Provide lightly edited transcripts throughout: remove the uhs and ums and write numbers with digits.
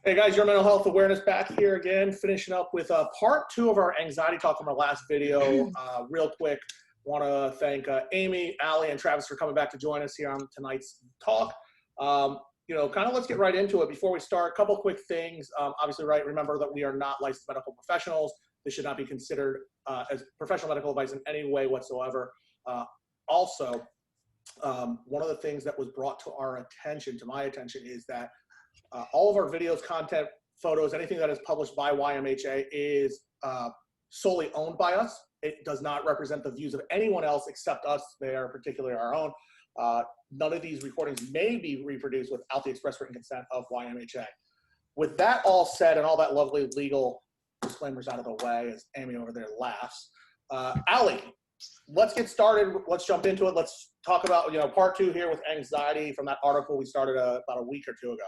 Hey guys, your mental health awareness back here again, finishing up with part 2 of our anxiety talk from our last video. Real quick, want to thank Amy, Allie, and Travis for coming back to join us here on tonight's talk. Kind of let's get right into it. Before we start, a couple quick things. Obviously, right, remember that we are not licensed medical professionals. This should not be considered as professional medical advice in any way whatsoever. Also, one of the things that was brought to our attention, to my attention, is that all of our videos, content, photos, anything that is published by YMHA is solely owned by us. It does not represent the views of anyone else except us. They are particularly our own. None of these recordings may be reproduced without the express written consent of YMHA. With that all said and all that lovely legal disclaimers out of the way, as Amy over there laughs, Allie, let's get started. Let's jump into it. Let's talk about part 2 here with anxiety from that article we started about a week or 2 ago.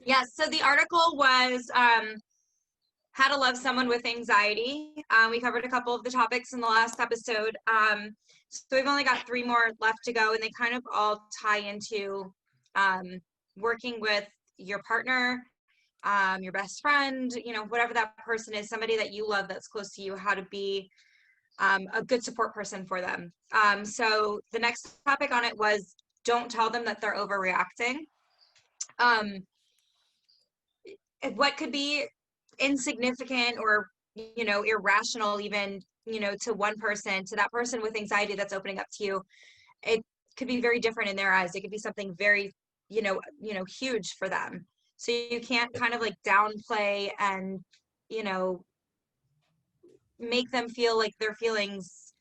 Yes, so the article was how to love someone with anxiety. We covered a couple of the topics in the last episode. So we've only got 3 more left to go, and they kind of all tie into working with your partner, your best friend, whatever that person is, somebody that you love that's close to you, how to be a good support person for them. So the next topic on it was don't tell them that they're overreacting. What could be insignificant or irrational even to one person, to that person with anxiety that's opening up to you, it could be very different in their eyes. It could be something very huge for them. So you can't kind of like downplay and make them feel like their feelings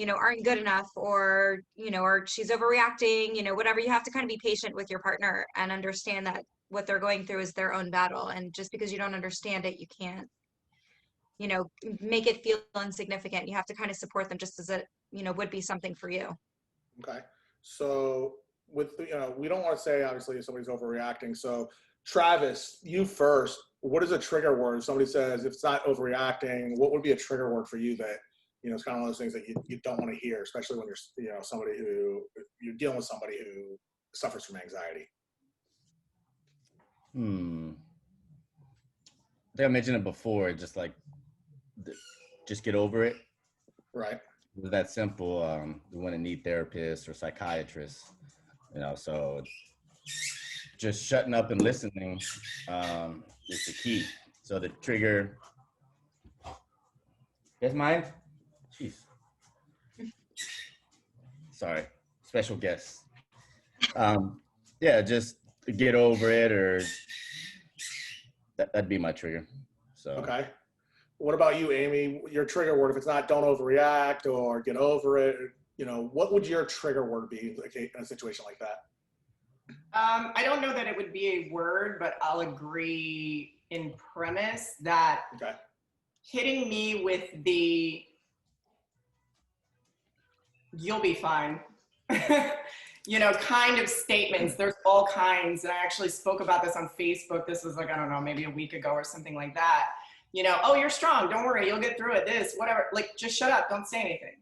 aren't good enough, or or she's overreacting, whatever. You have to kind of be patient with your partner and understand that what they're going through is their own battle, and just because you don't understand it, you can't make it feel insignificant. You have to kind of support them just as it would be something for you. Okay, so with we don't want to say obviously if somebody's overreacting. So Travis, you first. What is a trigger word? If somebody says if it's not overreacting, what would be a trigger word for you that it's kind of one of those things that you don't want to hear, especially when you're somebody who you're dealing with somebody who suffers from anxiety? I think I mentioned it before, just get over it. Right. It's that simple. We want to need therapists or psychiatrists, so just shutting up and listening is the key. So the trigger, that's mine? Jeez. Sorry, special guest. Yeah, just get over it, or that'd be my trigger. So okay. What about you, Amy? Your trigger word, if it's not don't overreact or get over it, what would your trigger word be in a situation like that? I don't know that it would be a word, but I'll agree in premise that hitting me with the "you'll be fine," kind of statements. There's all kinds, and I actually spoke about this on Facebook. This was I don't know, maybe a week ago or something like that. Oh, you're strong. Don't worry, you'll get through it. This, whatever. Just shut up. Don't say anything.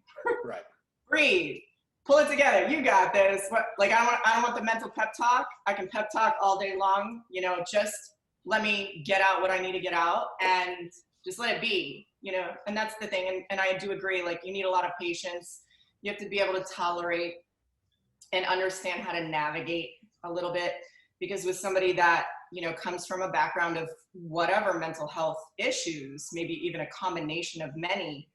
Right. Breathe. Pull it together. You got this. I don't want the mental pep talk. I can pep talk all day long. Just let me get out what I need to get out and just let it be. And that's the thing. And I do agree. You need a lot of patience. You have to be able to tolerate and understand how to navigate a little bit, because with somebody that comes from a background of whatever mental health issues, maybe even a combination of many,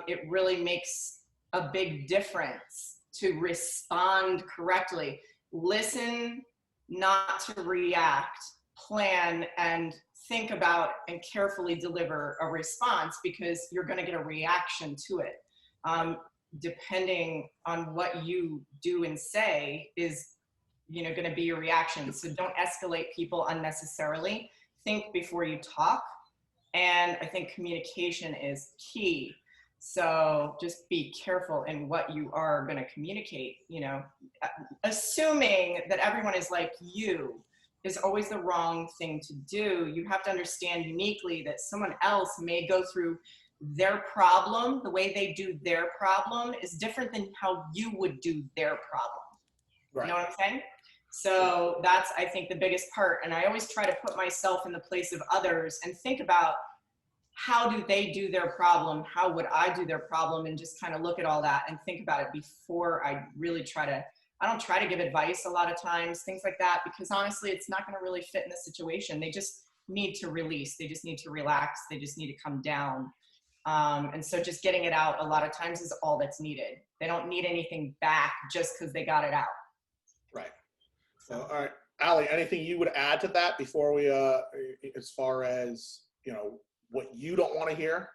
it really makes a big difference to respond correctly. Listen, not to react. Plan and think about and carefully deliver a response, because you're going to get a reaction to it. Depending on what you do and say is going to be your reaction. So don't escalate people unnecessarily. Think before you talk. And I think communication is key. So just be careful in what you are going to communicate. Assuming that everyone is like you is always the wrong thing to do. You have to understand uniquely that someone else may go through their problem. The way they do their problem is different than how you would do their problem. Right. You know what I'm saying? So that's, I think, the biggest part. And I always try to put myself in the place of others and think about how do they do their problem? How would I do their problem? And just kind of look at all that and think about it before I really I don't try to give advice a lot of times, things like that, because honestly, it's not going to really fit in the situation. They just need to release. They just need to relax. They just need to come down. And so just getting it out a lot of times is all that's needed. They don't need anything back just because they got it out. Right. So, all right, Allie, anything you would add to that before we, as far as, you know, what you don't want to hear?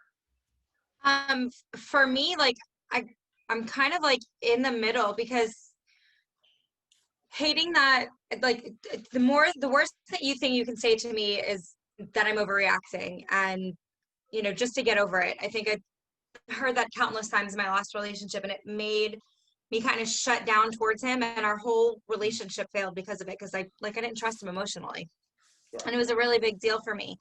For me, like, I'm kind of like in the middle, because hating that, like, the worst thing you can say to me is that I'm overreacting, and, you know, just to get over it. I think I heard that countless times in my last relationship, and it made me kind of shut down towards him, and our whole relationship failed because of it, because I didn't trust him emotionally. Sure. And it was a really big deal for me.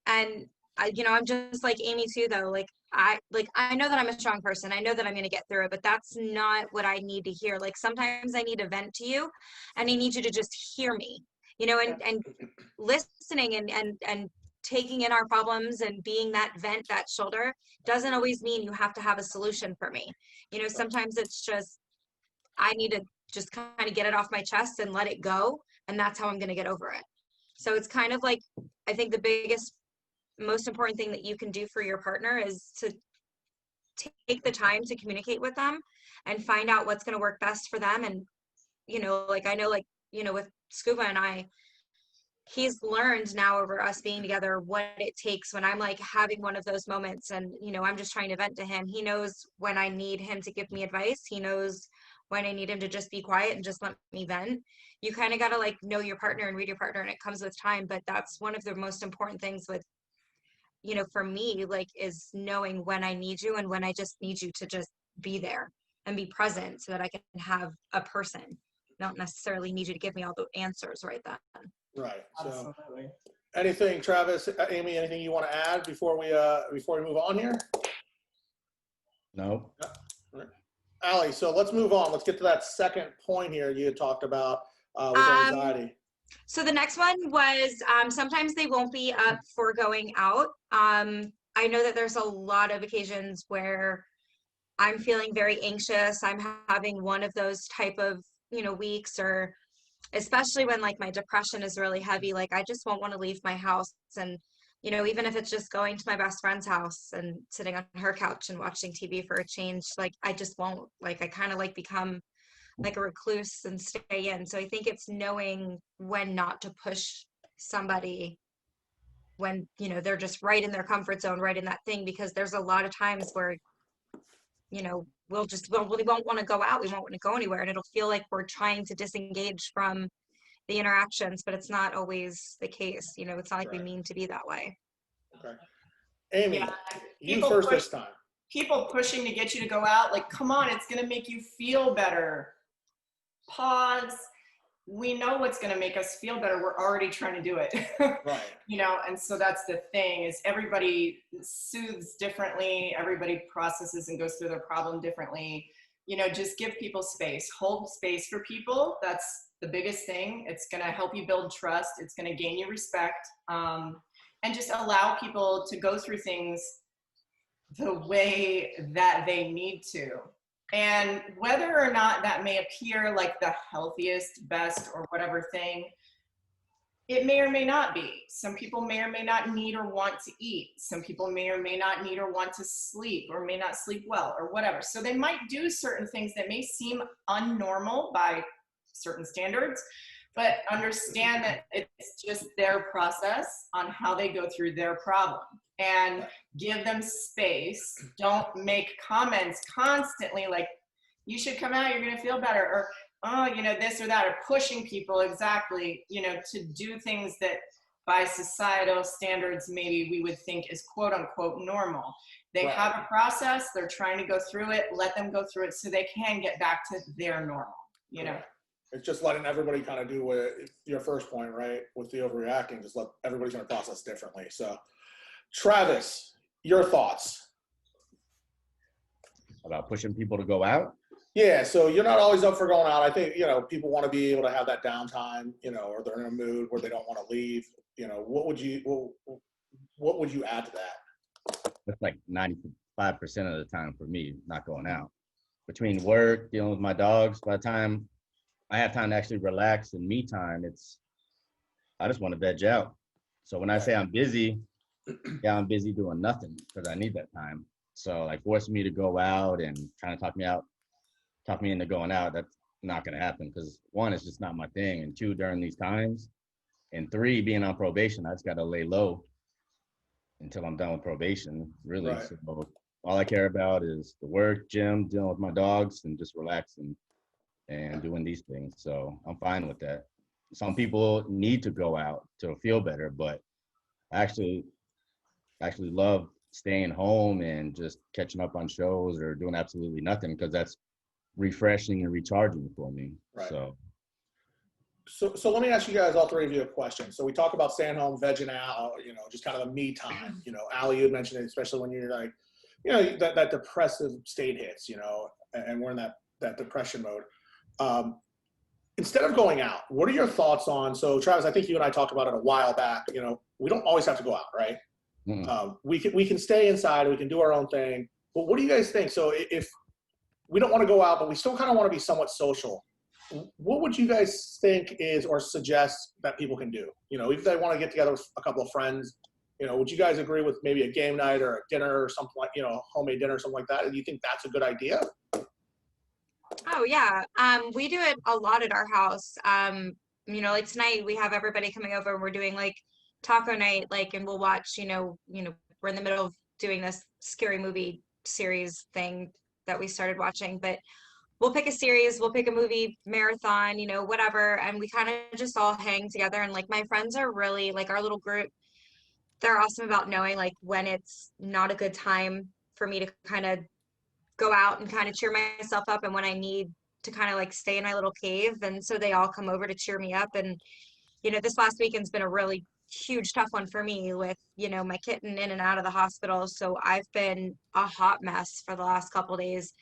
And you know, I'm just like Amy too, though. I know that I'm a strong person. I know that I'm going to get through it, but that's not what I need to hear. Like, sometimes I need to vent to you, and I need you to just hear me, you know, and listening and taking in our problems and being that vent, that shoulder, doesn't always mean you have to have a solution for me. You know, sometimes it's just, I need to just kind of get it off my chest and let it go. And that's how I'm going to get over it. So it's kind of like, I think the biggest, most important thing that you can do for your partner is to take the time to communicate with them and find out what's going to work best for them. And, you know, like, I know, like, you know, with Scuba and I, he's learned now over us being together what it takes when I'm like having one of those moments, and, you know, I'm just trying to vent to him. He knows when I need him to give me advice. He knows when I need him to just be quiet and just let me vent. You kind of got to, like, know your partner and read your partner, and it comes with time. But that's one of the most important things with, you know, for me, like, is knowing when I need you and when I just need you to just be there and be present, so that I can have a person. I don't necessarily need you to give me all the answers right then. Right. So, Absolutely. anything, Travis, Amy, anything you want to add before we move on here? No. All right. Allie, so let's move on. Let's get to that second point here you had talked about with anxiety. So the next one was, sometimes they won't be up for going out. I know that there's a lot of occasions where I'm feeling very anxious. I'm having one of those type of, you know, weeks, or especially when, like, my depression is really heavy. Like, I just won't want to leave my house. And, you know, even if it's just going to my best friend's house and sitting on her couch and watching TV for a change, like, I just won't. Like, I kind of like become like a recluse and stay in. So I think it's knowing when not to push somebody when, you know, they're just right in their comfort zone, right in that thing, because there's a lot of times where, you know, we won't want to go out. We won't want to go anywhere. And it'll feel like we're trying to disengage from the interactions, but it's not always the case. You know, it's not like we mean to be that way. Okay. Amy, Yeah. you first this time. People pushing to get you to go out, like, come on, it's going to make you feel better. Pause. We know what's going to make us feel better. We're already trying to do it. Right. You know, and so that's the thing, is everybody soothes differently. Everybody processes and goes through their problem differently. You know, just give people space, hold space for people. That's the biggest thing. It's going to help you build trust. It's going to gain you respect, and just allow people to go through things the way that they need to. And whether or not that may appear like the healthiest, best, or whatever thing, it may or may not be. Some people may or may not need or want to eat. Some people may or may not need or want to sleep, or may not sleep well, or whatever. So they might do certain things that may seem unnormal by certain standards, but understand that it's just their process on how they go through their problem. And give them space. Don't make comments constantly like, you should come out, you're gonna feel better, or, oh, you know, this or that, or pushing people, exactly, you know, to do things that by societal standards maybe we would think is quote unquote normal. They have a process, they're trying to go through it, let them go through it so they can get back to their normal, you know. It's just letting everybody kind of do what your first point, right? With the overreacting, just let everybody's gonna process differently. So Travis, your thoughts About pushing people to go out? Yeah, so you're not always up for going out. I think, people want to be able to have that downtime, or they're in a mood where they don't want to leave. What would you add to that? That's like 95% of the time for me, not going out. Between work, dealing with my dogs, by the time I have time to actually relax and me time, I just want to veg out. So when I say I'm busy, yeah, I'm busy doing nothing because I need that time. So like forcing me to go out and trying to talk me into going out, that's not going to happen because one, it's just not my thing. And two, during these times, and three, being on probation, I just got to lay low until I'm done with probation, really. Right. So all I care about is the work, gym, dealing with my dogs, and just relaxing and doing these things. So I'm fine with that. Some people need to go out to feel better, but I actually love staying home and just catching up on shows or doing absolutely nothing because that's refreshing and recharging for me. Right. So let me ask you guys, all three of you, a question. So we talk about staying home, vegging out, just kind of the me time. Allie, you had mentioned it, especially when you're like, that depressive state hits, and we're in that depression mode. Instead of going out, what are your thoughts on, so Travis, I think you and I talked about it a while back, we don't always have to go out, right? We can stay inside, we can do our own thing. But what do you guys think? So if we don't want to go out, but we still kind of want to be somewhat social, what would you guys think is or suggest that people can do? If they want to get together with a couple of friends, would you guys agree with maybe a game night or a dinner or something like, homemade dinner or something like that? Do you think that's a good idea? Oh yeah, we do it a lot at our house. Like tonight we have everybody coming over and we're doing like taco night, and we'll watch, we're in the middle of doing this scary movie series thing that we started watching, but we'll pick a series, we'll pick a movie marathon, whatever, and we kind of just all hang together. And like my friends are really like our little group, they're awesome about knowing like when it's not a good time for me to kind of go out and kind of cheer myself up and when I need to kind of like stay in my little cave. And so they all come over to cheer me up. And, this last weekend's been a really huge, tough one for me with, my kitten in and out of the hospital. So I've been a hot mess for the last couple of days.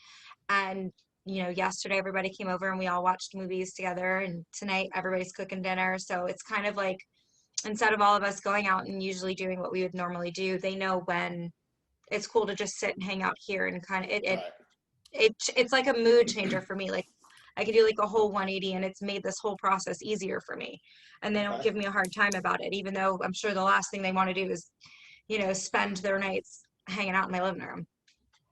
And, yesterday everybody came over and we all watched movies together. And tonight everybody's cooking dinner. So it's kind of like, instead of all of us going out and usually doing what we would normally do, they know when it's cool to just sit and hang out here and kind of it's like a mood changer for me. Like I could do like a whole 180 and it's made this whole process easier for me. And they don't give me a hard time about it, even though I'm sure the last thing they want to do is, spend their nights hanging out in my living room.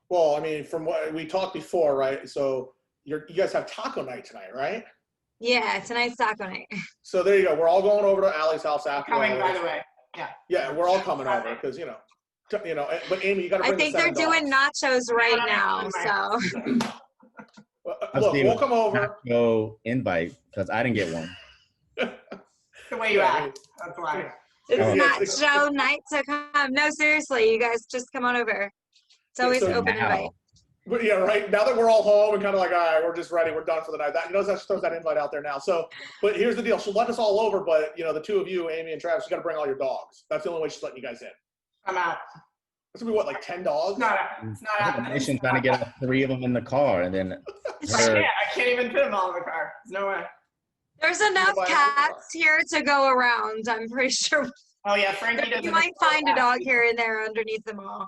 Well, I mean, from what we talked before, right? So you guys have taco night tonight, right? Yeah, tonight's taco night. So there you go. We're all going over to Allie's house after. Coming, by the way. Yeah. Yeah, we're all coming over because but Amy, you got to bring I think they're doing nachos right now. So look, we'll come over. No invite because I didn't get one. The way you act. That's why. It's nacho night to come. No, seriously, you guys just come on over. It's always open invite. But yeah, right. Now that we're all home and kind of like, all right, we're just ready. We're done for the night. That throws that invite out there now. So, but here's the deal. She'll let us all over, but the two of you, Amy and Travis, you got to bring all your dogs. That's the only way she's letting you guys in. I'm out. It's gonna be what, like 10 dogs? It's not happening. Mission trying to get 3 of them in the car, and then I can't even fit them all in the car. There's no way. There's enough cats here to go around. I'm pretty sure. Oh yeah, Frankie doesn't. You might find a dog here and there underneath them all.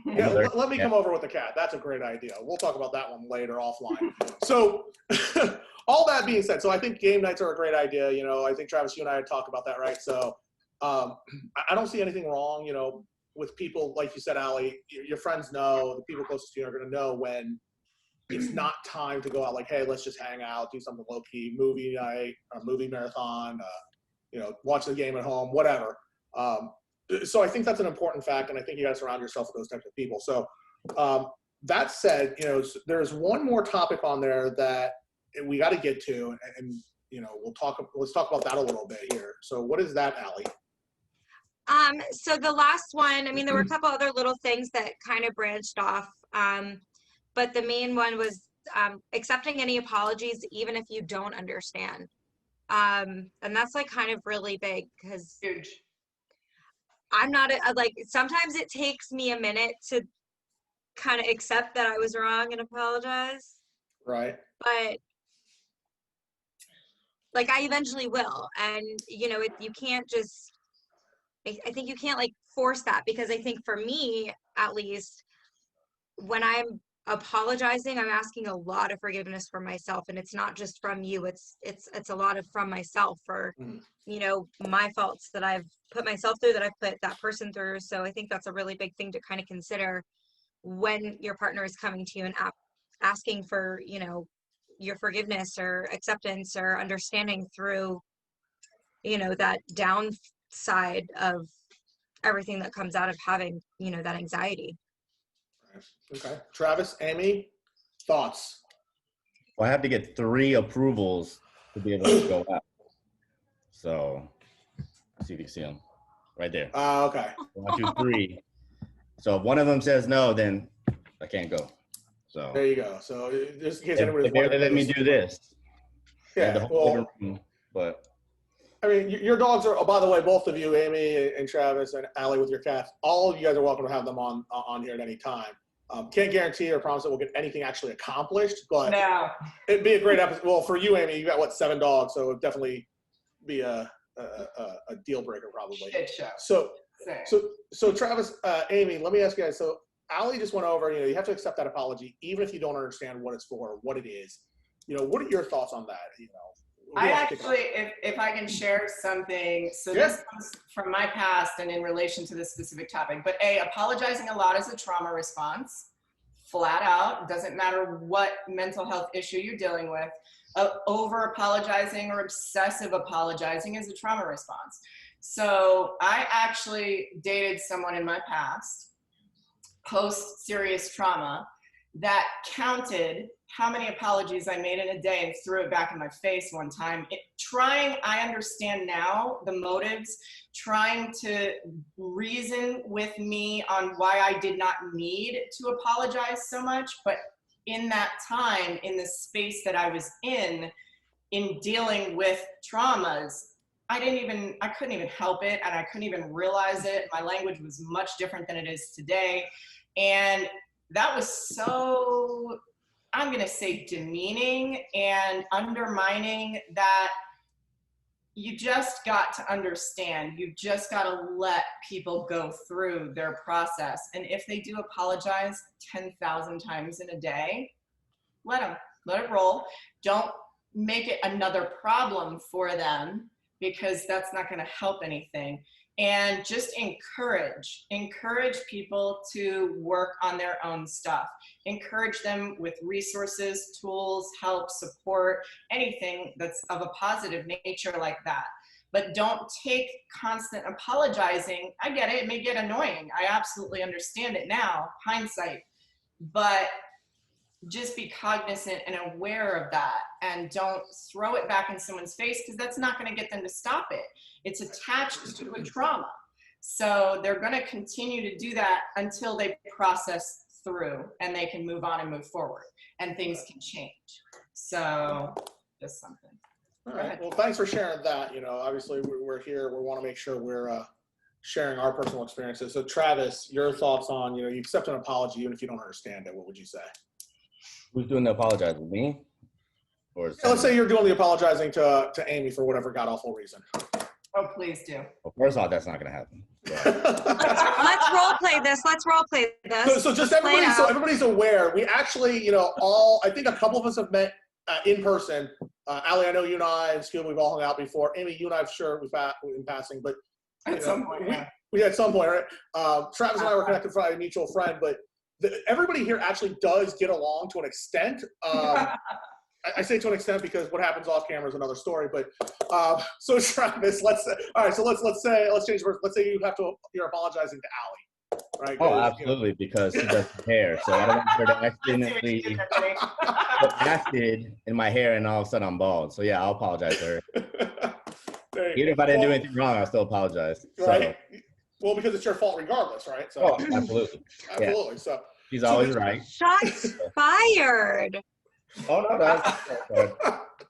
Yeah, let me come over with the cat. That's a great idea. We'll talk about that one later offline. So all that being said, so I think game nights are a great idea. I think Travis, you and I had talked about that, right? So I don't see anything wrong, with people, like you said, Allie, your friends know, the people closest to you are going to know when it's not time to go out, like, hey, let's just hang out, do something low-key, movie night, a movie marathon, watch the game at home, whatever. So I think that's an important fact, and I think you got to surround yourself with those types of people. So that said, there's one more topic on there that we got to get to, and let's talk about that a little bit here. So what is that, Allie? So the last one, I mean, there were a couple other little things that kind of branched off, but the main one was accepting any apologies, even if you don't understand. And that's like kind of really big because I'm not like, sometimes it takes me a minute to kind of accept that I was wrong and apologize. Right. but like I eventually will. And you know, you can't just, I think you can't like force that, because I think for me, at least, when I'm apologizing, I'm asking a lot of forgiveness for myself, and it's not just from you. It's a lot of from myself for, you know, my faults that I've put myself through, that I've put that person through. So I think that's a really big thing to kind of consider when your partner is coming to you and asking for, you know, your forgiveness or acceptance or understanding through, you know, that downside of everything that comes out of having, you know, that anxiety. Okay. Travis, Amy, thoughts? Well, I have to get 3 approvals to be able to go out. So, let's see if you can see them right there. Okay. 1, 2, 3. So if one of them says no, then I can't go. So There you go. So just in case anybody's if they wondering, let me do this, they have the yeah. whole living Well, room, but I mean, your dogs are. Oh, by the way, both of you, Amy and Travis and Allie, with your cats, all of you guys are welcome to have them on here at any time. Can't guarantee or promise that we'll get anything actually accomplished, but No. it'd be a great episode. Well, for you, Amy, you got what, 7 dogs, so it'd definitely be a deal breaker probably. Shit show. So Travis, Amy, let me ask you guys. So Allie just went over. You know, you have to accept that apology, even if you don't understand what it's for, what it is. You know, what are your thoughts on that? You know, I actually, if I can share something, so Yeah. this comes from my past and in relation to this specific topic, but apologizing a lot is a trauma response, flat out. Doesn't matter what mental health issue you're dealing with. Over apologizing or obsessive apologizing is a trauma response. So I actually dated someone in my past, post serious trauma, that counted how many apologies I made in a day and threw it back in my face one time. I understand now the motives, trying to reason with me on why I did not need to apologize so much. But in that time, in the space that I was in dealing with traumas, I couldn't even help it, and I couldn't even realize it. My language was much different than it is today. And that was so, I'm going to say, demeaning and undermining, that you just got to understand. You just got to let people go through their process. And if they do apologize 10,000 times in a day, let it roll. Don't make it another problem for them, because that's not going to help anything. And just encourage people to work on their own stuff. Encourage them with resources, tools, help, support, anything that's of a positive nature like that. But don't take constant apologizing. I get it, it may get annoying. I absolutely understand it now, hindsight. But just be cognizant and aware of that, and don't throw it back in someone's face, because that's not going to get them to stop it. It's attached to a trauma. So they're going to continue to do that until they process through and they can move on and move forward, and things can change. So just something. All right. Well, thanks for sharing that. You know, obviously we're here. We want to make sure we're sharing our personal experiences. So Travis, your thoughts on, you know, you accept an apology even if you don't understand it. What would you say? who's doing the apologizing? Me? Or Let's say you're doing the apologizing to Amy for whatever god awful reason. Oh, please do. Well, first off, that's not going to happen. Let's role play this. So just everybody, so everybody's aware. We actually, you know, I think a couple of us have met in person. Allie, I know you and I and Skill, we've all hung out before. Amy, you and I, I'm sure we've had in passing, but At some point, yeah. we at some point, right? Travis and I were connected by a mutual friend, but everybody here actually does get along to an extent. I say to an extent because what happens off camera is another story. But so Travis, let's change. Let's say you're apologizing to Allie, right? Oh, absolutely, because she doesn't hair, so I don't want her to accidentally put acid in my hair and all of a sudden I'm bald. So yeah, I'll apologize to her. Even if I didn't do anything wrong, I'll still apologize. Right. So. Well, because it's your fault regardless, right? So. Oh, absolutely. Absolutely. Yeah. So she's always right. Shots fired. Oh no,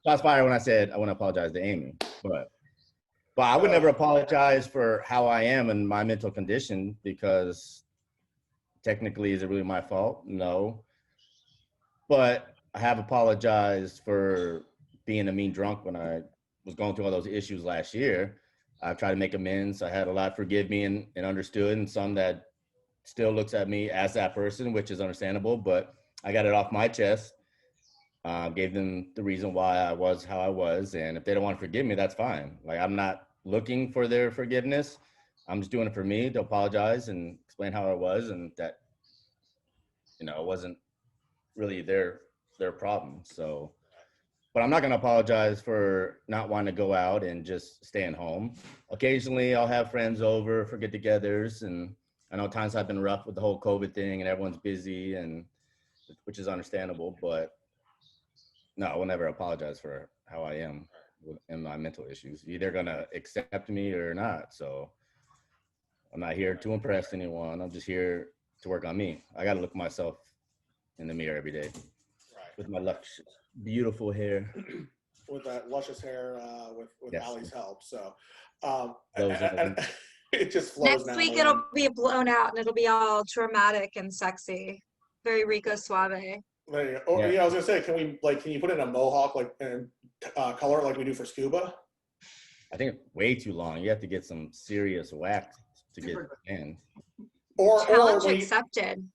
shots fired when I said I want to apologize to Amy, but I would never apologize for how I am and my mental condition, because technically, is it really my fault? No, but I have apologized for being a mean drunk when I was going through all those issues last year. I've tried to make amends. I had a lot forgive me and understood, and some that still looks at me as that person, which is understandable, but I got it off my chest. Gave them the reason why I was how I was. And if they don't want to forgive me, that's fine. Like, I'm not looking for their forgiveness. I'm just doing it for me to apologize and explain how I was, and that, you know, it wasn't really their problem. So, but I'm not going to apologize for not wanting to go out and just staying home. Occasionally I'll have friends over for get-togethers, and I know times have been rough with the whole COVID thing and everyone's busy, and which is understandable, but no, I will never apologize for how I am in my mental issues. You're either going to accept me or not. So I'm not here to impress anyone. I'm just here to work on me. I got to look myself in the mirror every day with my beautiful hair. With that luscious hair, with Yes. Allie's help. So Those it just flows. Next week it'll be blown out and it'll be all dramatic and sexy. Very Rico Suave. There you go. Or, Yeah. yeah, I was gonna say, can you put in a mohawk like and color like we do for scuba? I think it's way too long. You have to get some serious wax to get in. Challenge or accepted.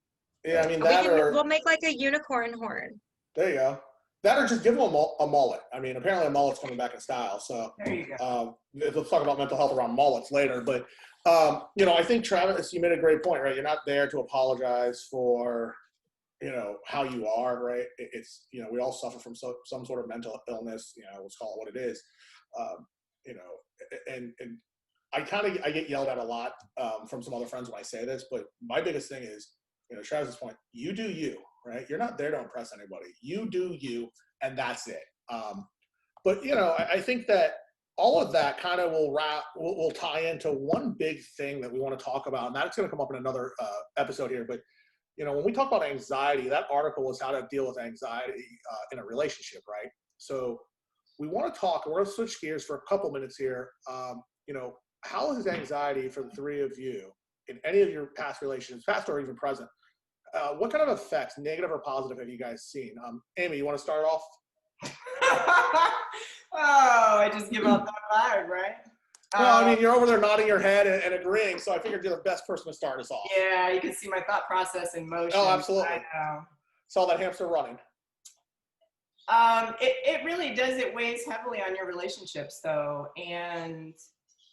yeah, I mean that We'll make like a unicorn horn. there you go. That or just give them a mullet. I mean, apparently a mullet's coming back in style. So There you go. let's talk about mental health around mullets later. But you know, I think Travis, you made a great point, right? You're not there to apologize for, you know, how you are, right? It's, you know, we all suffer from some sort of mental illness. You know, let's call it what it is. You know, and I get yelled at a lot from some other friends when I say this, but my biggest thing is, you know, Travis's point, you do you, right? You're not there to impress anybody. You do you, and that's it. But, you know, I think that all of that kind of will tie into one big thing that we want to talk about, and that's going to come up in another episode here. But, you know, when we talk about anxiety, that article was how to deal with anxiety in a relationship, right? So we want to talk, we're going to switch gears for a couple minutes here. You know, how is anxiety for the three of you in any of your past relationships, past or even present? What kind of effects, negative or positive, have you guys seen? Amy, you want to start off? Oh, I just give up that vibe, right? Well, I mean, you're over there nodding your head and agreeing, so I figured you're the best person to start us off. Yeah, you can see my thought process in motion. Oh, absolutely. I know. Saw that hamster running. It really does. It weighs heavily on your relationships, though, and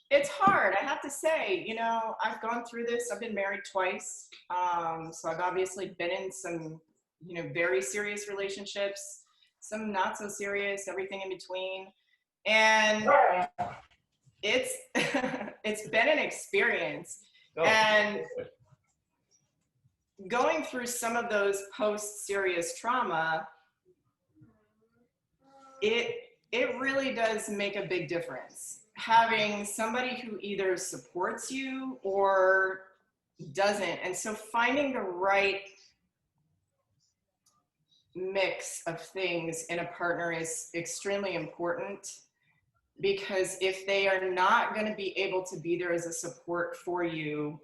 it's hard. I have to say, you know, I've gone through this. I've been married twice, so I've obviously been in some, you know, very serious relationships, some not so serious, everything in between, and it's it's been an experience. And going through some of those post-serious trauma, it really does make a big difference. Having somebody who either supports you or doesn't. And so finding the right mix of things in a partner is extremely important, because if they are not going to be able to be there as a support for you,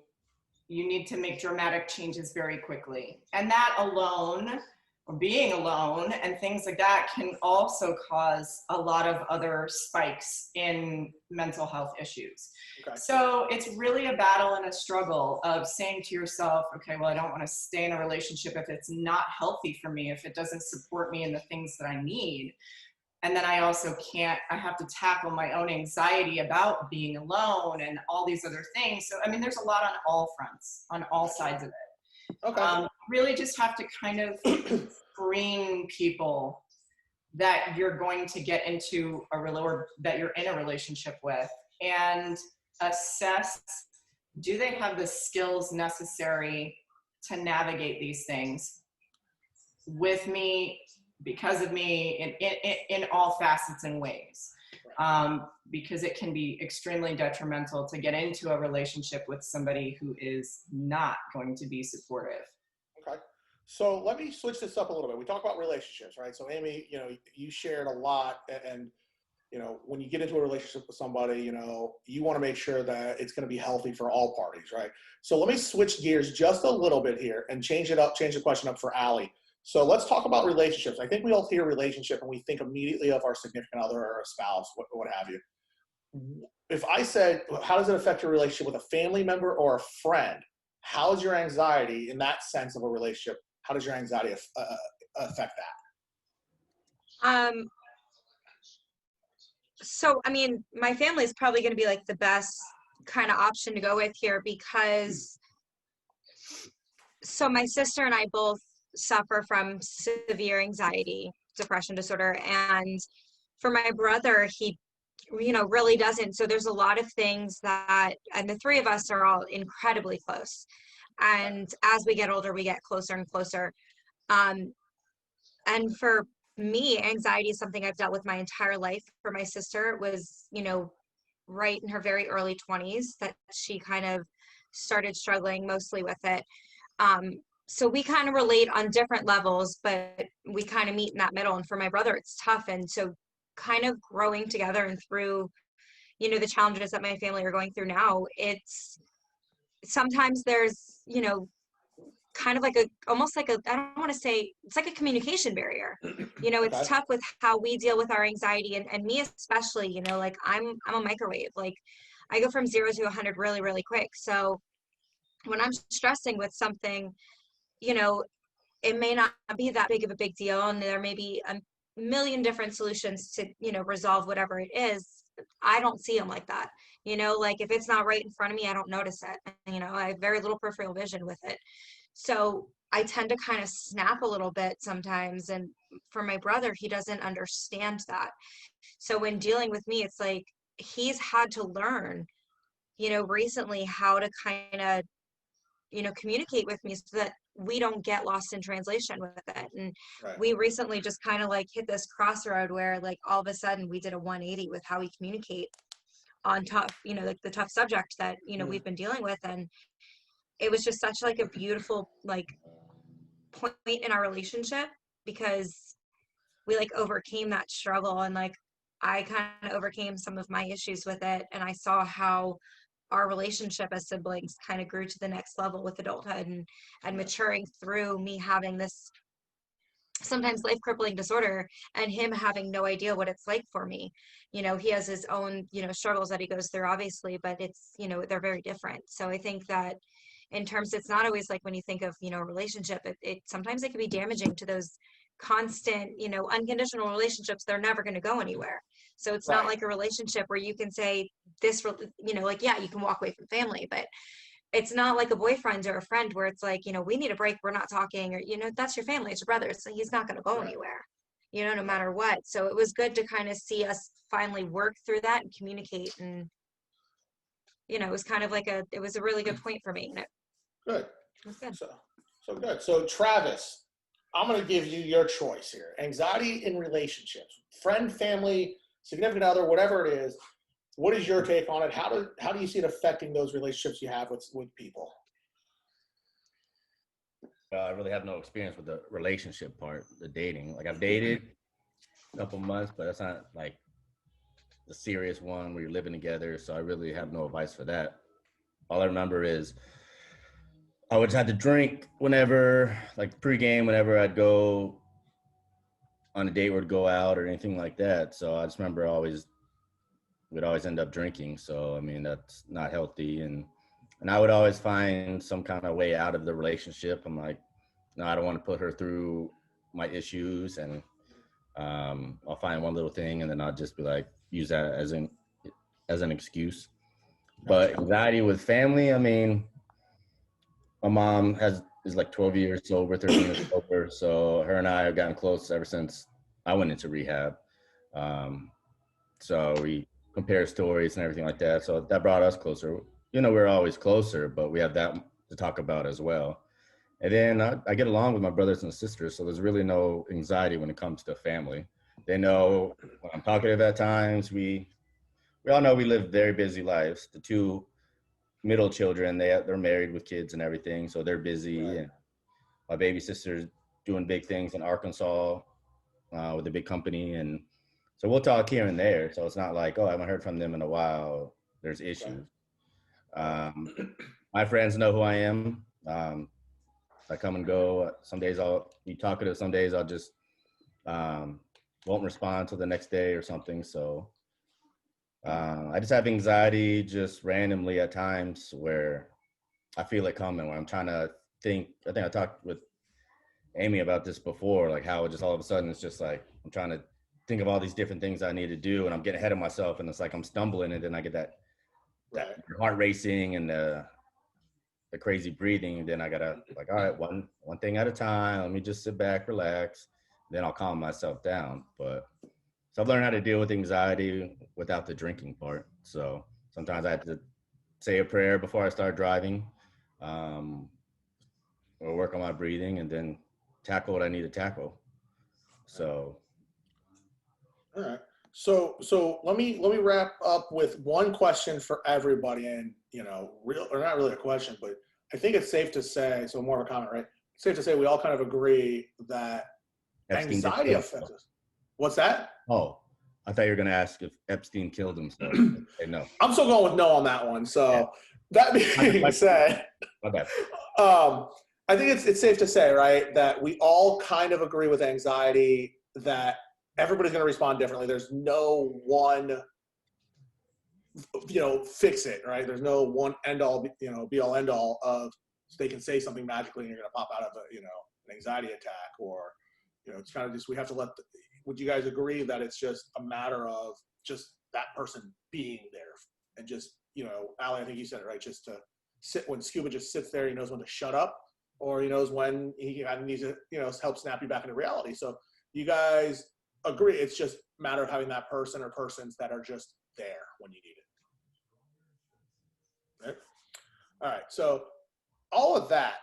you need to make dramatic changes very quickly. And that alone, or being alone and things like that, can also cause a lot of other spikes in mental health issues. Okay. So it's really a battle and a struggle of saying to yourself, okay, well, I don't want to stay in a relationship if it's not healthy for me, if it doesn't support me in the things that I need. And then I also I have to tackle my own anxiety about being alone and all these other things. So, I mean, there's a lot on all fronts, on all sides of it. Okay. Really just have to kind of screen people that you're going to get into or that you're in a relationship with, and assess, do they have the skills necessary to navigate these things with me, because of me, in all facets and ways. Because it can be extremely detrimental to get into a relationship with somebody who is not going to be supportive. Okay. So let me switch this up a little bit. We talk about relationships, right? So Amy, you know, you shared a lot, and you know, when you get into a relationship with somebody, you know, you want to make sure that it's going to be healthy for all parties, right? So let me switch gears just a little bit here and change it up, change the question up for Allie. So let's talk about relationships. I think we all hear relationship and we think immediately of our significant other or a spouse, what have you. If I said, how does it affect your relationship with a family member or a friend? How is your anxiety in that sense of a relationship? How does your anxiety affect that? So, I mean, my family is probably going to be like the best kind of option to go with here because, so my sister and I both suffer from severe anxiety, depression disorder. And for my brother, he, really doesn't. So there's a lot of things that, and the three of us are all incredibly close. And as we get older, we get closer and closer. And for me, anxiety is something I've dealt with my entire life. For my sister, it was, right in her very early 20s that she kind of started struggling mostly with it. So we kind of relate on different levels, but we kind of meet in that middle. And for my brother, it's tough. And so kind of growing together and through, the challenges that my family are going through now, it's sometimes there's, kind of like almost like I don't want to say, it's like a communication barrier. It's Okay. tough with how we deal with our anxiety and me especially, like I'm a microwave. Like I go from 0 to 100 really, really quick. So when I'm stressing with something, it may not be that big of a big deal. And there may be a million different solutions to, resolve whatever it is. I don't see them like that. Like if it's not right in front of me, I don't notice it. I have very little peripheral vision with it. So I tend to kind of snap a little bit sometimes. And for my brother, he doesn't understand that. So when dealing with me, it's like he's had to learn, recently how to kind of, communicate with me so that we don't get lost in translation with it. And Right. we recently just kind of like hit this crossroad where like all of a sudden we did a 180 with how we communicate on tough, like the tough subject that, we've been dealing with. And it was just such like a beautiful like point in our relationship because we like overcame that struggle and like I kind of overcame some of my issues with it and I saw how our relationship as siblings kind of grew to the next level with adulthood and maturing through me having this sometimes life crippling disorder and him having no idea what it's like for me. He has his own, struggles that he goes through obviously, but it's, they're very different. So I think that in terms, it's not always like when you think of, a relationship, it sometimes it can be damaging to those constant, unconditional relationships. They're never going to go anywhere. So it's not Right. like a relationship where you can say this, like, yeah, you can walk away from family, but it's not like a boyfriend or a friend where it's like, we need a break. We're not talking or, that's your family. It's your brother. So he's not going to go Right. anywhere, no matter what. So it was good to kind of see us finally work through that and communicate. And, it was kind of like it was a really good point for me. And Good. it was good. So good. So Travis, I'm going to give you your choice here. Anxiety in relationships, friend, family, significant other, whatever it is. What is your take on it? How do you see it affecting those relationships you have with people? I really have no experience with the relationship part, the dating. Like I've dated a couple months, but that's not like the serious one where you're living together. So I really have no advice for that. All I remember is I would just have to drink whenever, like pregame, whenever I'd go on a date or to go out or anything like that. So I just remember we'd always end up drinking. So, I mean, that's not healthy. And I would always find some kind of way out of the relationship. I'm like, no, I don't want to put her through my issues. And I'll find one little thing and then I'll just be like, use that as an excuse. But anxiety with family, I mean, my mom is like 12 years sober, 13 years sober. So her and I have gotten close ever since I went into rehab. So we compare stories and everything like that. So that brought us closer. We're always closer, but we have that to talk about as well. And then I get along with my brothers and sisters. So there's really no anxiety when it comes to family. They know when I'm talkative at times. We all know we live very busy lives. The two middle children, they're married with kids and everything. So they're busy. Right. And my baby sister's doing big things in Arkansas with a big company. And so we'll talk here and there. So it's not like, oh, I haven't heard from them in a while. There's issues. My friends know who I am. I come and go. Some days I'll be talkative. Some days I'll just won't respond until the next day or something. So I just have anxiety just randomly at times where I feel it coming, where I'm trying to think. I think I talked with Amy about this before, like how it just all of a sudden it's just like I'm trying to think of all these different things I need to do, and I'm getting ahead of myself, and it's like I'm stumbling, and then I get that heart racing and the crazy breathing. And then I gotta like, all right, one thing at a time. Let me just sit back, relax, then I'll calm myself down. But so I've learned how to deal with anxiety without the drinking part. So sometimes I have to say a prayer before I start driving, or work on my breathing, and then tackle what I need to tackle. So. All right. So let me wrap up with one question for everybody, and real or not really a question, but I think it's safe to say, so more of a comment, right? It's safe to say we all kind of agree that anxiety affects us. What's that? Oh, I thought you were going to ask if Epstein killed himself. No. I'm still going with no on that one. So that being said, okay. I think it's safe to say, right, that we all kind of agree with anxiety that everybody's going to respond differently. There's no one, fix it, right? There's no one end all, be all end all of they can say something magically and you're going to pop out of an anxiety attack, or, it's kind of just, we have to would you guys agree that it's just a matter of just that person being there and just, Ali, I think you said it right, just to sit when Scuba just sits there, he knows when to shut up, or he knows when he needs to, help snap you back into reality. So you guys agree it's just a matter of having that person or persons that are just there when you need it. Right? All right. So all of that,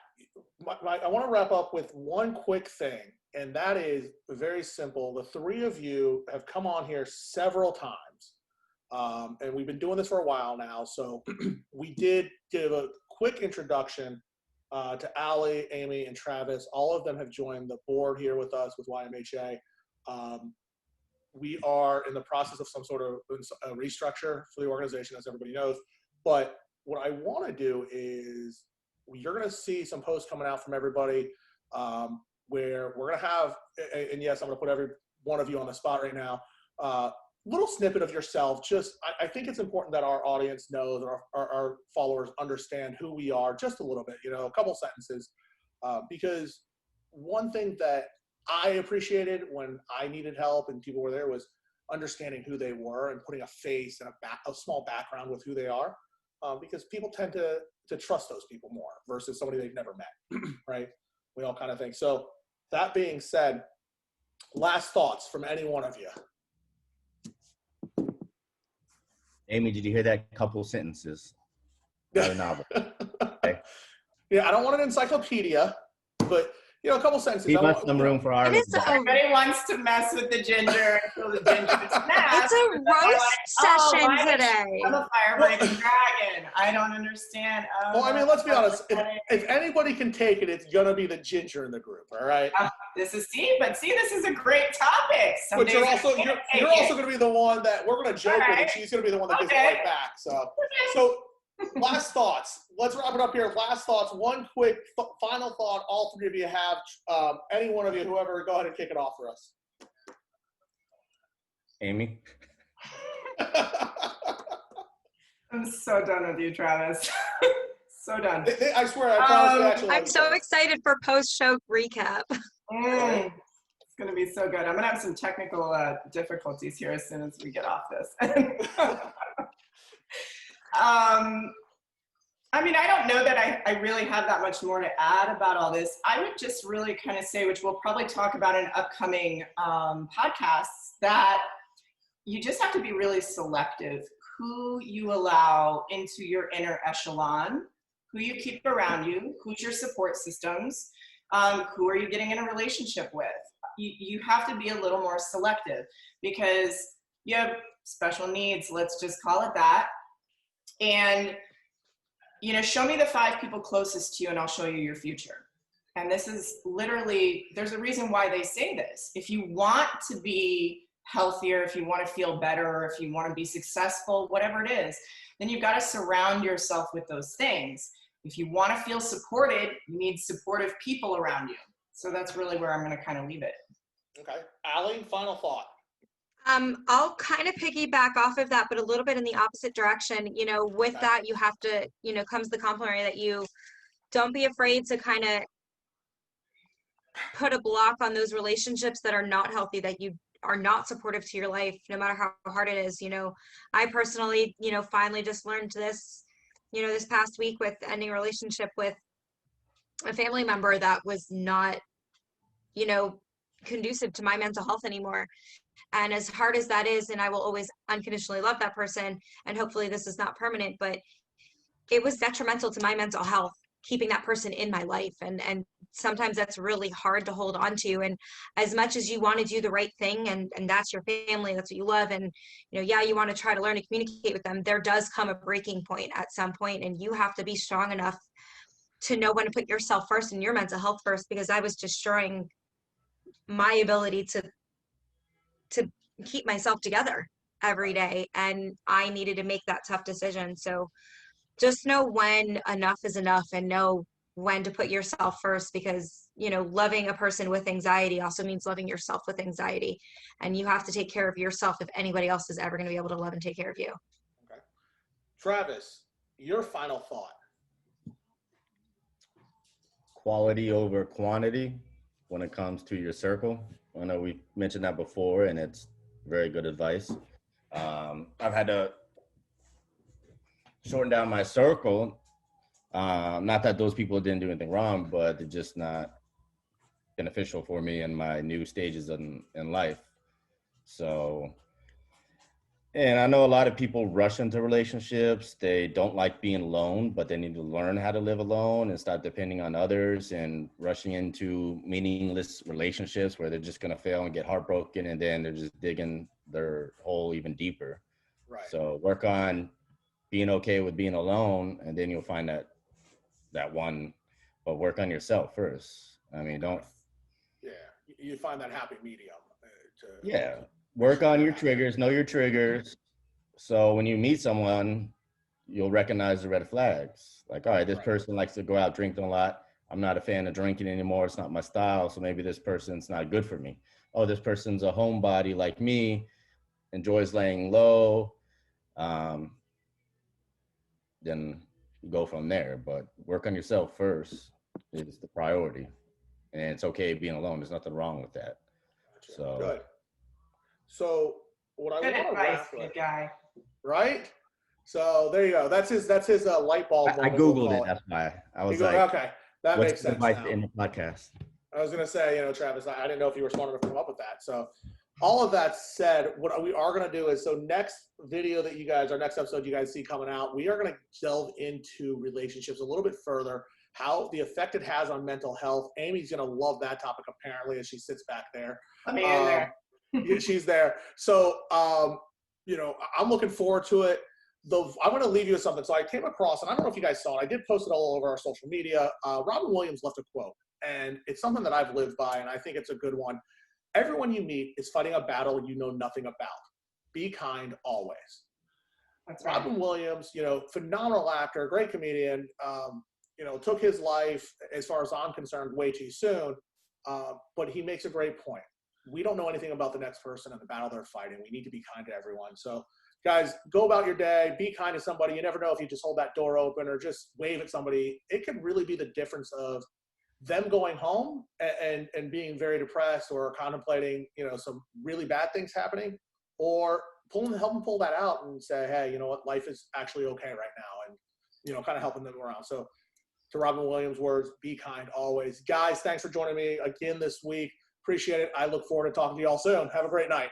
I want to wrap up with one quick thing, and that is very simple. The three of you have come on here several times, and we've been doing this for a while now. So we did give a quick introduction to Ali, Amy, and Travis. All of them have joined the board here with us with YMHA. We are in the process of some sort of a restructure for the organization, as everybody knows. But what I want to do is you're going to see some posts coming out from everybody where we're going to have, and yes, I'm going to put every one of you on the spot right now, little snippet of yourself. Just, I think it's important that our audience knows, or our followers understand who we are just a little bit, a couple sentences. Because one thing that I appreciated when I needed help and people were there was understanding who they were and putting a face and a small background with who they are, because people tend to trust those people more versus somebody they've never met, right? We all kind of think. So that being said, last thoughts from any one of you. Amy, did you hear that couple sentences? Not a novel. Okay. Yeah, I don't want an encyclopedia, but a couple sentences. Leave us some room for our. Everybody wants to mess with the ginger until the ginger snaps. It's a roast session today. I'm a fire-breathing dragon. I don't understand. Well, I mean, let's be honest. If anybody can take it, it's gonna be the ginger in the group. All right. This is this is a great topic. But you're also gonna be the one that we're gonna joke with, and she's gonna be the one that gives it right back. So. Last thoughts. Let's wrap it up here. Last thoughts. One quick final thought. All three of you have. Any one of you, whoever, go ahead and kick it off for us. Amy. I'm so done with you, Travis. So done. I swear, I promise you. I'm so excited for post-show recap. It's going to be so good. I'm going to have some technical difficulties here as soon as we get off this. I mean, I don't know that I really have that much more to add about all this. I would just really kind of say, which we'll probably talk about in upcoming podcasts, that you just have to be really selective who you allow into your inner echelon, who you keep around you, who's your support systems, who are you getting in a relationship with. You have to be a little more selective because you have special needs, let's just call it that. And, show me the 5 people closest to you and I'll show you your future. And this is literally, there's a reason why they say this. If you want to be healthier, if you want to feel better, or if you want to be successful, whatever it is, then you've got to surround yourself with those things. if you want to feel supported, you need supportive people around you. So that's really where I'm going to kind of leave it. Okay. Allie, final thought. I'll kind of piggyback off of that, but a little bit in the opposite direction. You know, with Okay. that, you have to, you know, comes the complimentary that you don't be afraid to kind of put a block on those relationships that are not healthy, that you are not supportive to your life, no matter how hard it is. You know, I personally, you know, finally just learned this, you know, this past week with ending a relationship with a family member that was not, you know, conducive to my mental health anymore. And as hard as that is, and I will always unconditionally love that person, and hopefully this is not permanent, but it was detrimental to my mental health keeping that person in my life. And sometimes that's really hard to hold on to. And as much as you want to do the right thing, and that's your family, that's what you love, and you know, yeah, you want to try to learn to communicate with them, there does come a breaking point at some point, and you have to be strong enough to know when to put yourself first and your mental health first, because I was destroying my ability to keep myself together every day, and I needed to make that tough decision. So just know when enough is enough, and know when to put yourself first, because you know, loving a person with anxiety also means loving yourself with anxiety, and you have to take care of yourself if anybody else is ever going to be able to love and take care of you. Okay. Travis, your final thought. Quality over quantity when it comes to your circle. I know we mentioned that before, and it's very good advice. I've had to shorten down my circle. Not that those people didn't do anything wrong, but they're just not beneficial for me in my new stages in life. So, and I know a lot of people rush into relationships. They don't like being alone, but they need to learn how to live alone and stop depending on others and rushing into meaningless relationships where they're just going to fail and get heartbroken, and then they're just digging their hole even deeper. Right. So work on being okay with being alone, and then you'll find that one, but work on yourself first. I mean, don't. Yeah, you find that happy medium. Yeah, work on your triggers, know your triggers. So when you meet someone, you'll recognize the red flags. Like, all right, this person likes to go out drinking a lot. I'm not a fan of drinking anymore. It's not my style. So maybe this person's not good for me. Oh, this person's a homebody like me, enjoys laying low. Then go from there. But work on yourself first is the priority. And it's okay being alone. There's nothing wrong with that. So good. So what I want to wrap with, good guy. Right? So there you go. That's his light bulb. I Googled it. That's why I was like, okay, that makes sense. Now. In the podcast. I was gonna say, you know, Travis, I didn't know if you were smart enough to come up with that. So all of that said, what we are gonna do is, so next video that you guys, our next episode you guys see coming out, we are gonna delve into relationships a little bit further, how the effect it has on mental health. Amy's gonna love that topic apparently as she sits back there. Let me in there. She's there. So, you know, I'm looking forward to it. I'm going to leave you with something. So I came across, and I don't know if you guys saw it. I did post it all over our social media. Robin Williams left a quote, and it's something that I've lived by, and I think it's a good one. Everyone you meet is fighting a battle you know nothing about. Be kind always. That's right. Robin Williams, you know, phenomenal actor, great comedian, you know, took his life, as far as I'm concerned, way too soon. But he makes a great point. We don't know anything about the next person and the battle they're fighting. We need to be kind to everyone. So, guys, go about your day. Be kind to somebody. You never know if you just hold that door open or just wave at somebody. It could really be the difference of them going home and being very depressed or contemplating, you know, some really bad things happening, or help them pull that out and say, hey, you know what, life is actually okay right now, and, you know, kind of helping them around. So, to Robin Williams' words, be kind always. Guys, thanks for joining me again this week. Appreciate it. I look forward to talking to you all soon. Have a great night.